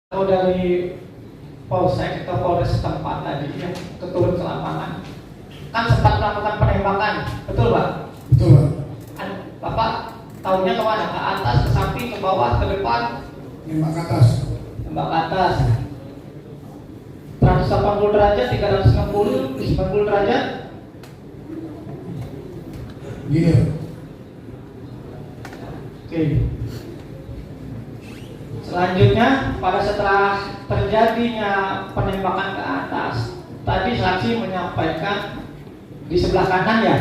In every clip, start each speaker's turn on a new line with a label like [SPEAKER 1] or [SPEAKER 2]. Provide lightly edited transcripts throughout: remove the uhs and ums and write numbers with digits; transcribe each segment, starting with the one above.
[SPEAKER 1] Atau dari polsek atau polres setempat tadi yang turun ke lapangan kan sempat melakukan penembakan, betul Pak?
[SPEAKER 2] Betul Pak.
[SPEAKER 1] Bapak tahunya kemana? Ke atas, ke samping, ke bawah, ke depan?
[SPEAKER 2] Nembak ke atas.
[SPEAKER 1] Nembak ke atas. 180 derajat, 360, 90 derajat?
[SPEAKER 2] Gini.
[SPEAKER 1] Oke. Selanjutnya, pada setelah terjadinya penembakan ke atas, tadi saksi menyampaikan di sebelah kanan ya?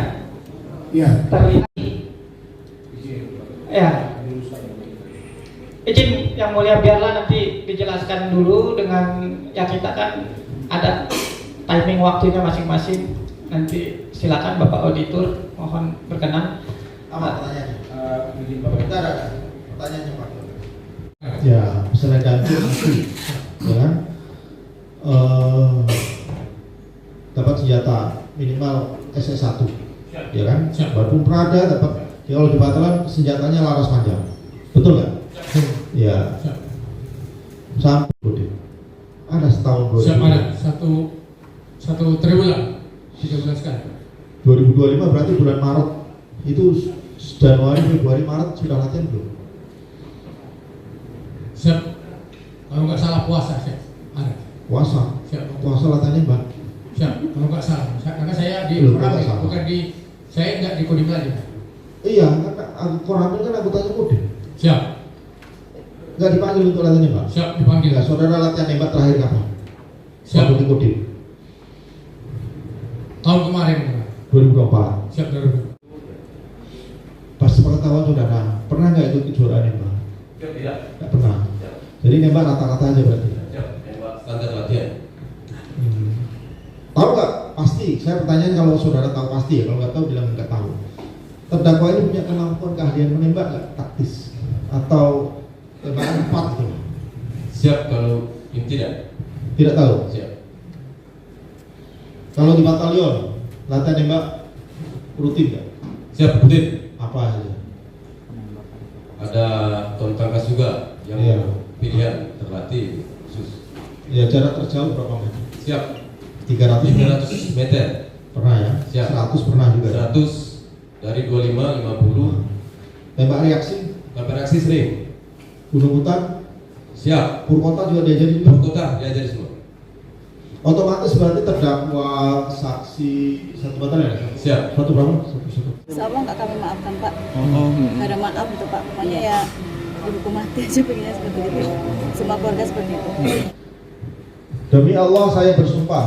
[SPEAKER 2] Iya.
[SPEAKER 1] Terlihat. Ya. Izin yang mulia, biarlah nanti dijelaskan dulu dengan ya, kita kan ada timing waktunya masing-masing. Nanti silakan Bapak Auditor, mohon berkenan.
[SPEAKER 3] Apa pertanyaan? Izin Bapak, kita ada pertanyaannya Pak.
[SPEAKER 4] Ya, misalnya ganti ya kan, dapat senjata minimal SS1 ya kan, walaupun Prada dapat ya, kalau di Batalan senjatanya laras panjang, betul nggak? Ya, sampai ada setahun
[SPEAKER 5] siap ada satu triwulan 3 bulan sekali.
[SPEAKER 4] 2025 berarti bulan Maret itu, Januari, Februari, Maret sudah latihan belum?
[SPEAKER 5] Siap, kalau nggak salah puasa siap ada.
[SPEAKER 4] Puasa,
[SPEAKER 5] Siap,
[SPEAKER 4] puasa latihannya Mbak?
[SPEAKER 5] siap, kalau nggak salah, karena saya di
[SPEAKER 4] Belum,
[SPEAKER 5] Koramil,
[SPEAKER 4] nggak salah.
[SPEAKER 5] bukan di, saya nggak di Kodim lagi.
[SPEAKER 4] Iya, karena Koramil kan anggotanya Kodim.
[SPEAKER 5] Siap,
[SPEAKER 4] Nggak dipanggil untuk latihannya Mbak?
[SPEAKER 5] siap dipanggil.
[SPEAKER 4] Ya, saudara latihan nembak terakhir kapan?
[SPEAKER 5] Siap,
[SPEAKER 4] Waktu di Kodim
[SPEAKER 5] tahun kemarin.
[SPEAKER 4] 2024.
[SPEAKER 5] Siap dari.
[SPEAKER 4] Pas sepengetahuan saudara, pernah nggak ikut kejuaraan nembak?
[SPEAKER 3] Tidak.
[SPEAKER 4] Nggak pernah. Jadi nembak rata-rata aja berarti.
[SPEAKER 3] Nembak standar latihan.
[SPEAKER 4] Tahu nggak? Pasti. Saya pertanyaan kalau saudara tahu pasti ya. Kalau nggak tahu bilang nggak tahu. Terdakwa ini punya kemampuan keahlian menembak nggak? Taktis atau tembakan 4 gitu?
[SPEAKER 3] Siap kalau yang tidak.
[SPEAKER 4] Tidak tahu.
[SPEAKER 3] Siap.
[SPEAKER 4] Kalau di batalion latihan nembak rutin nggak?
[SPEAKER 3] Siap rutin.
[SPEAKER 4] Apa aja?
[SPEAKER 3] Ada tahun tangkas juga yang
[SPEAKER 4] Iya.
[SPEAKER 3] pilihan terlatih khusus.
[SPEAKER 4] Ya, jarak terjauh berapa meter?
[SPEAKER 3] Siap.
[SPEAKER 4] 300 meter.
[SPEAKER 3] 300 meter.
[SPEAKER 4] Pernah ya?
[SPEAKER 3] Siap.
[SPEAKER 4] 100 pernah juga.
[SPEAKER 3] 100 dari 25, 50.
[SPEAKER 4] Tembak reaksi,
[SPEAKER 3] Sampai reaksi sering.
[SPEAKER 4] gunung hutan,
[SPEAKER 3] Siap.
[SPEAKER 4] Purkota juga diajarin juga.
[SPEAKER 3] Kota diajari semua.
[SPEAKER 4] Otomatis berarti terdakwa saksi satu batalion ya?
[SPEAKER 3] Siap.
[SPEAKER 4] Satu berapa? Satu.
[SPEAKER 6] Sama nggak kami maafkan Pak.
[SPEAKER 4] Oh.
[SPEAKER 6] Nggak ada maaf itu Pak. Pokoknya ya dihukum mati aja pengennya seperti itu. Semua keluarga seperti itu.
[SPEAKER 4] Demi Allah saya bersumpah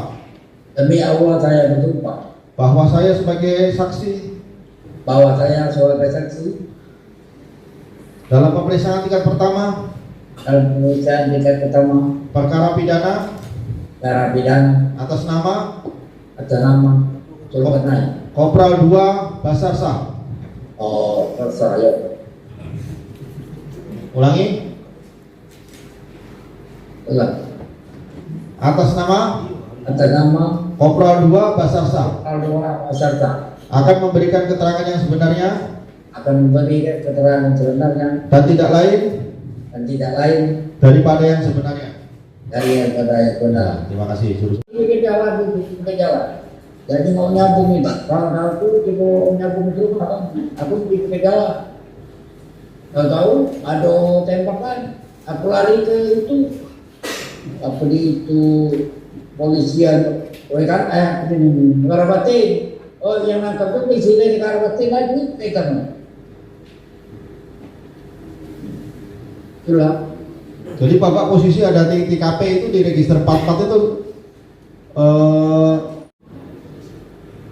[SPEAKER 7] Demi Allah saya bersumpah
[SPEAKER 4] bahwa saya sebagai saksi
[SPEAKER 7] bahwa saya sebagai saksi
[SPEAKER 4] dalam pemeriksaan tingkat pertama
[SPEAKER 7] dalam pemeriksaan tingkat pertama
[SPEAKER 4] perkara pidana
[SPEAKER 7] perkara pidana
[SPEAKER 4] atas nama
[SPEAKER 7] atas nama Zulkarnain.
[SPEAKER 4] Kopral 2 Basarsa.
[SPEAKER 7] Oh, saya
[SPEAKER 4] Ulangi.
[SPEAKER 7] ulang
[SPEAKER 4] Atas nama
[SPEAKER 7] atas nama
[SPEAKER 4] Kopral 2 Basarsa
[SPEAKER 7] Al-Dua Basarsa
[SPEAKER 4] akan memberikan keterangan yang sebenarnya
[SPEAKER 7] akan memberi keterangan sebenarnya
[SPEAKER 4] dan tidak lain daripada yang sebenarnya.
[SPEAKER 7] dari yang benar.
[SPEAKER 4] Terima kasih. Suruh.
[SPEAKER 7] Bikin jalan. Jadi mau nyambung itu. Kalau aku mau nyambung itu, aku bikin jalan. Tahu ada tembakan, aku lari ke itu. Apa itu polisian, kan? Karabatin. Oh, yang nangkap itu di sini di Karabatin lagi, pegang. Itulah.
[SPEAKER 4] Jadi Bapak posisi ada di TKP itu di register 44 itu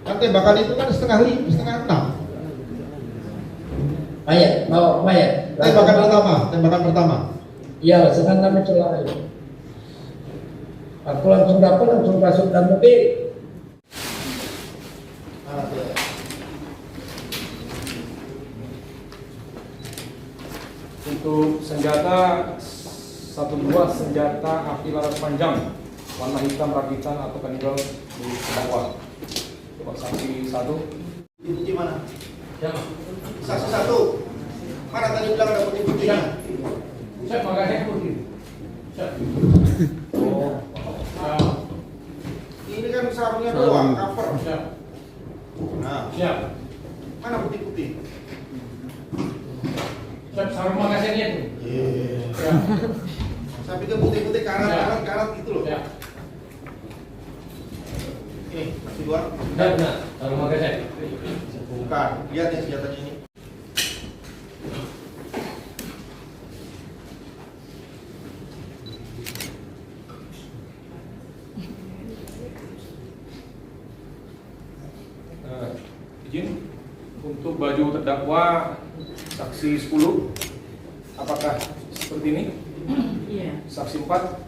[SPEAKER 4] kan tembakan itu kan setengah 6.
[SPEAKER 7] Mayat.
[SPEAKER 4] Tembakan pertama.
[SPEAKER 7] Iya, setengah itu lari. Aku langsung masuk dalam mobil.
[SPEAKER 8] Untuk senjata 12 senjata api laras panjang warna hitam rakitan atau kaliber di terdakwa. Coba saksi 1.
[SPEAKER 3] Bukti mana?
[SPEAKER 8] Siapa?
[SPEAKER 3] Saksi 1. Mana tadi bilang ada bukti-buktinya?
[SPEAKER 5] Siap, makanya aku
[SPEAKER 8] Oh.
[SPEAKER 3] Ini kan sarungnya
[SPEAKER 4] Sarung.
[SPEAKER 3] doang, cover.
[SPEAKER 8] Siap.
[SPEAKER 3] Nah,
[SPEAKER 8] Siap.
[SPEAKER 3] mana putih-putih?
[SPEAKER 8] Siap, sarung magasinnya tuh.
[SPEAKER 3] Iya.
[SPEAKER 8] Siap.
[SPEAKER 3] Saya pikir putih-putih karat gitu loh.
[SPEAKER 8] Siap.
[SPEAKER 3] Ini, masih luar.
[SPEAKER 8] Benar, sarung magasin.
[SPEAKER 3] Bukan, lihat ya senjatanya ini.
[SPEAKER 8] Izin untuk baju terdakwa saksi 10, apakah seperti ini?
[SPEAKER 6] Iya.
[SPEAKER 8] Saksi 4